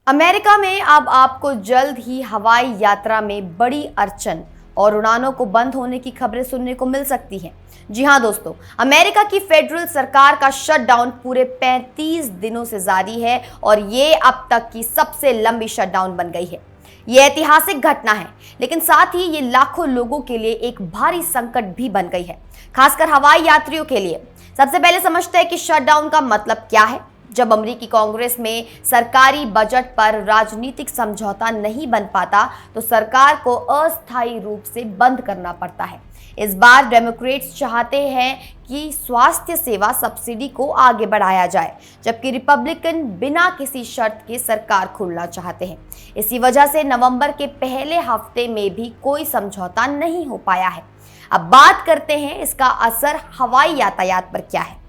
America में अब आपको जल्द ही हवाई यात्रा में बड़ी अड़चन और उड़ानों को बंद होने की खबरें सुनने को मिल सकती हैं। जी हां दोस्तों, अमेरिका की फेडरल सरकार का शटडाउन पूरे 35 दिनों से जारी है और ये अब तक की सबसे लंबी शटडाउन बन गई है। ये ऐतिहासिक घटना है, लेकिन साथ ही ये लाखों लोगों के लिए एक भारी संकट भी बन गई है, खासकर हवाई यात्रियों के लिए। सबसे पहले समझते हैं कि शटडाउन का मतलब क्या है। जब अमेरिकी कांग्रेस में सरकारी बजट पर राजनीतिक समझौता नहीं बन पाता तो सरकार को अस्थायी रूप से बंद करना पड़ता है। इस बार डेमोक्रेट्स चाहते हैं कि स्वास्थ्य सेवा सब्सिडी को आगे बढ़ाया जाए, जबकि रिपब्लिकन बिना किसी शर्त के सरकार खोलना चाहते हैं। इसी वजह से नवंबर के पहले हफ्ते में भी कोई समझौता नहीं हो पाया है। अब बात करते हैं इसका असर हवाई यातायात पर क्या है।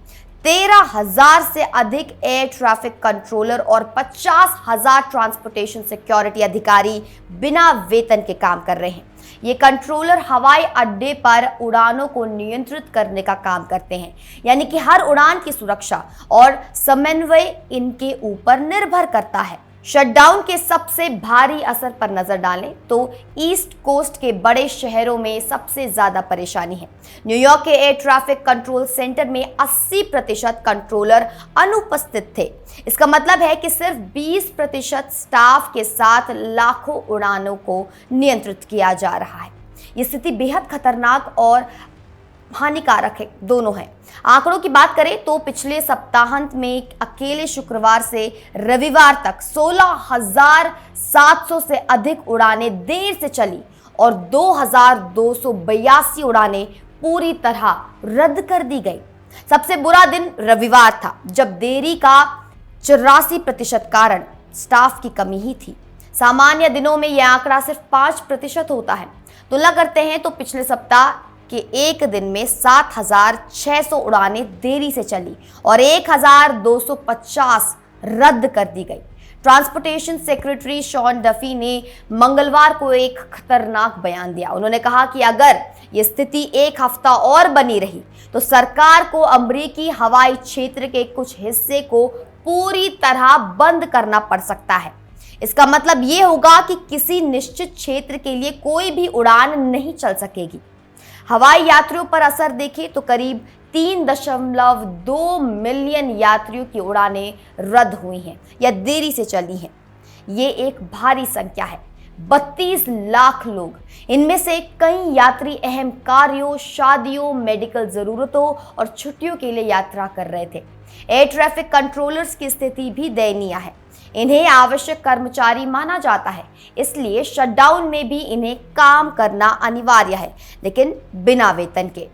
13,000 से अधिक एयर ट्रैफिक कंट्रोलर और 50,000 ट्रांसपोर्टेशन सिक्योरिटी अधिकारी बिना वेतन के काम कर रहे हैं। ये कंट्रोलर हवाई अड्डे पर उड़ानों को नियंत्रित करने का काम करते हैं, यानी कि हर उड़ान की सुरक्षा और समन्वय इनके ऊपर निर्भर करता है। शटडाउन के सबसे भारी असर पर नजर डालें तो ईस्ट कोस्ट के बड़े शहरों में सबसे ज्यादा परेशानी है। न्यूयॉर्क के एयर ट्रैफिक कंट्रोल सेंटर में 80% कंट्रोलर अनुपस्थित थे। इसका मतलब है कि सिर्फ 20% स्टाफ के साथ लाखों उड़ानों को नियंत्रित किया जा रहा है। ये स्थिति बेहद खतरनाक और हानिकारक है, दोनों है। आंकड़ों की बात करें तो पिछले सप्ताहांत में अकेले शुक्रवार से रविवार तक 16,700 से अधिक उड़ानें देर से चली और 2,282 उड़ानें पूरी तरह रद्द कर दी गई। सबसे बुरा दिन रविवार था, जब देरी का 84% कारण स्टाफ की कमी ही थी। सामान्य दिनों में यह आंकड़ा सिर्फ 5% होता है। तुलना करते हैं तो पिछले सप्ताह कि एक दिन में 7,600 उड़ानें देरी से चली और 1,250 रद्द कर दी गई। ट्रांसपोर्टेशन सेक्रेटरी शॉन डफी ने मंगलवार को एक खतरनाक बयान दिया। उन्होंने कहा कि अगर ये स्थिति एक हफ्ता और बनी रही तो सरकार को अमेरिकी हवाई क्षेत्र के कुछ हिस्से को पूरी तरह बंद करना पड़ सकता है। इसका मतलब ये होगा कि किसी निश्चित क्षेत्र के लिए कोई भी उड़ान नहीं चल सकेगी। हवाई यात्रियों पर असर देखें तो करीब 3.2 मिलियन यात्रियों की उड़ानें रद्द हुई हैं या देरी से चली हैं। ये एक भारी संख्या है। 32 लाख लोग, इनमें से कई यात्री अहम कार्यों, शादियों, मेडिकल जरूरतों और छुट्टियों के लिए यात्रा कर रहे थे। एयर ट्रैफिक कंट्रोलर्स की स्थिति भी दयनीय है। इन्हें आवश्यक कर्मचारी माना जाता है, इसलिए शटडाउन में भी इन्हें काम करना अनिवार्य है, लेकिन बिना वेतन के।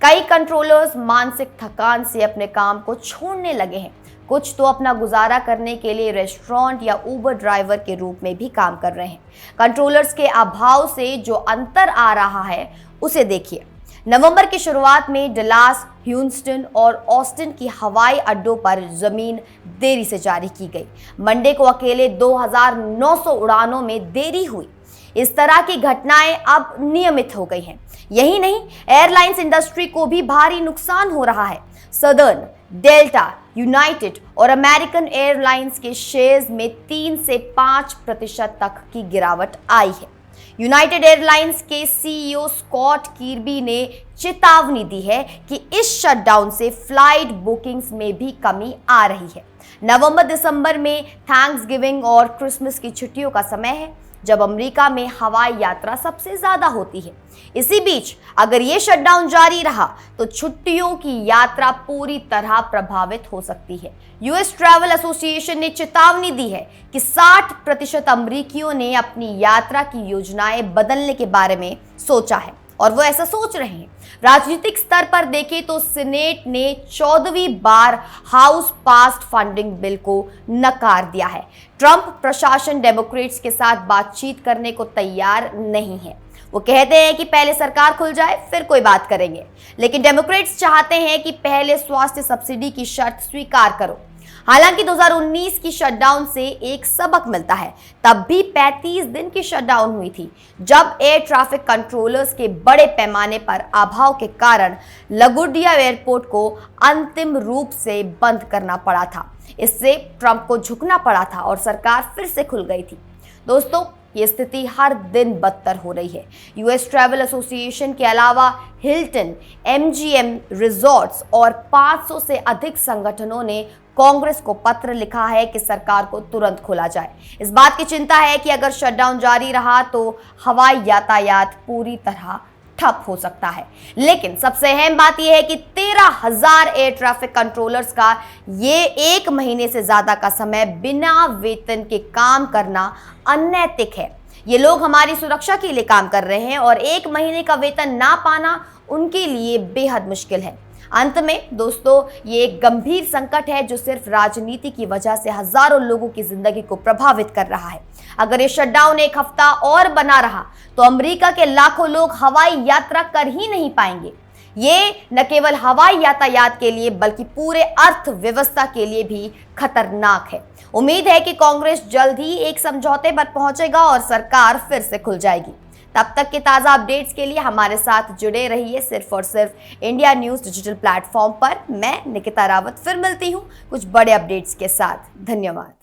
कई कंट्रोलर्स मानसिक थकान से अपने काम को छोड़ने लगे हैं। कुछ तो अपना गुजारा करने के लिए रेस्टोरेंट या उबर ड्राइवर के रूप में भी काम कर रहे हैं। कंट्रोलर्स के अभाव से जो अंतर आ रहा है उसे देखिए। नवंबर की शुरुआत में डलास, ह्यूस्टन और ऑस्टिन की हवाई अड्डों पर जमीन देरी से जारी की गई। मंडे को अकेले 2,900 उड़ानों में देरी हुई। इस तरह की घटनाएं अब नियमित हो गई हैं। यही नहीं, एयरलाइंस इंडस्ट्री को भी भारी नुकसान हो रहा है। सदर्न, डेल्टा, यूनाइटेड और अमेरिकन एयरलाइंस के शेयर्स में 3 से 5% तक की गिरावट आई है। यूनाइटेड एयरलाइंस के सीईओ स्कॉट किर्बी ने चेतावनी दी है कि इस शटडाउन से फ्लाइट बुकिंग्स में भी कमी आ रही है। नवंबर-दिसंबर में थैंक्सगिविंग और क्रिसमस की छुट्टियों का समय है, जब अमेरिका में हवाई यात्रा सबसे ज्यादा होती है। इसी बीच अगर ये शटडाउन जारी रहा तो छुट्टियों की यात्रा पूरी तरह प्रभावित हो सकती है। यूएस ट्रैवल एसोसिएशन ने चेतावनी दी है कि 60% अमेरिकियों ने अपनी यात्रा की योजनाएं बदलने के बारे में सोचा है और वो ऐसा सोच रहे हैं। राजनीतिक स्तर पर देखें तो सीनेट ने 14वीं बार हाउस पास्ड फंडिंग बिल को नकार दिया है। ट्रंप प्रशासन डेमोक्रेट्स के साथ बातचीत करने को तैयार नहीं है। वो कहते हैं कि पहले सरकार खुल जाए फिर कोई बात करेंगे, लेकिन डेमोक्रेट्स चाहते हैं कि पहले स्वास्थ्य सब्सिडी की शर्त स्वीकार करो। हालांकि 2019 की शटडाउन से एक सबक मिलता है। तब भी 35 दिन की शटडाउन हुई थी, जब एयर ट्रैफिक कंट्रोलर्स के बड़े पैमाने पर अभाव के कारण लगुर्डिया एयरपोर्ट को अंतिम रूप से बंद करना पड़ा था। इससे ट्रंप को झुकना पड़ा था और सरकार फिर से खुल गई थी। दोस्तों, ये स्थिति हर दिन बदतर हो रही है। यूएस ट्रैवल एसोसिएशन के अलावा हिल्टन, एमजीएम रिजॉर्ट्स और 500 से अधिक संगठनों ने कांग्रेस को पत्र लिखा है कि सरकार को तुरंत खोला जाए। इस बात की चिंता है कि अगर शटडाउन जारी रहा तो हवाई यातायात पूरी तरह ठप हो सकता है। लेकिन सबसे अहम बात यह है कि 13,000 एयर ट्रैफिक कंट्रोलर्स का ये 1 महीने से ज्यादा का समय बिना वेतन के काम करना अनैतिक है। ये लोग हमारी सुरक्षा के लिए काम कर रहे हैं और 1 महीने का वेतन ना पाना उनके लिए बेहद मुश्किल है। अंत में दोस्तों, ये एक गंभीर संकट है जो सिर्फ राजनीति की वजह से हजारों लोगों की जिंदगी को प्रभावित कर रहा है। अगर ये शटडाउन 1 हफ्ता और बना रहा तो अमेरिका के लाखों लोग हवाई यात्रा कर ही नहीं पाएंगे। ये न केवल हवाई यातायात के लिए बल्कि पूरे अर्थव्यवस्था के लिए भी खतरनाक है। उम्मीद है कि कांग्रेस जल्द ही एक समझौते पर पहुंचेगा और सरकार फिर से खुल जाएगी। तब तक के ताज़ा अपडेट्स के लिए हमारे साथ जुड़े रहिए सिर्फ और सिर्फ इंडिया न्यूज़ डिजिटल प्लेटफॉर्म पर। मैं निकिता रावत फिर मिलती हूँ कुछ बड़े अपडेट्स के साथ। धन्यवाद।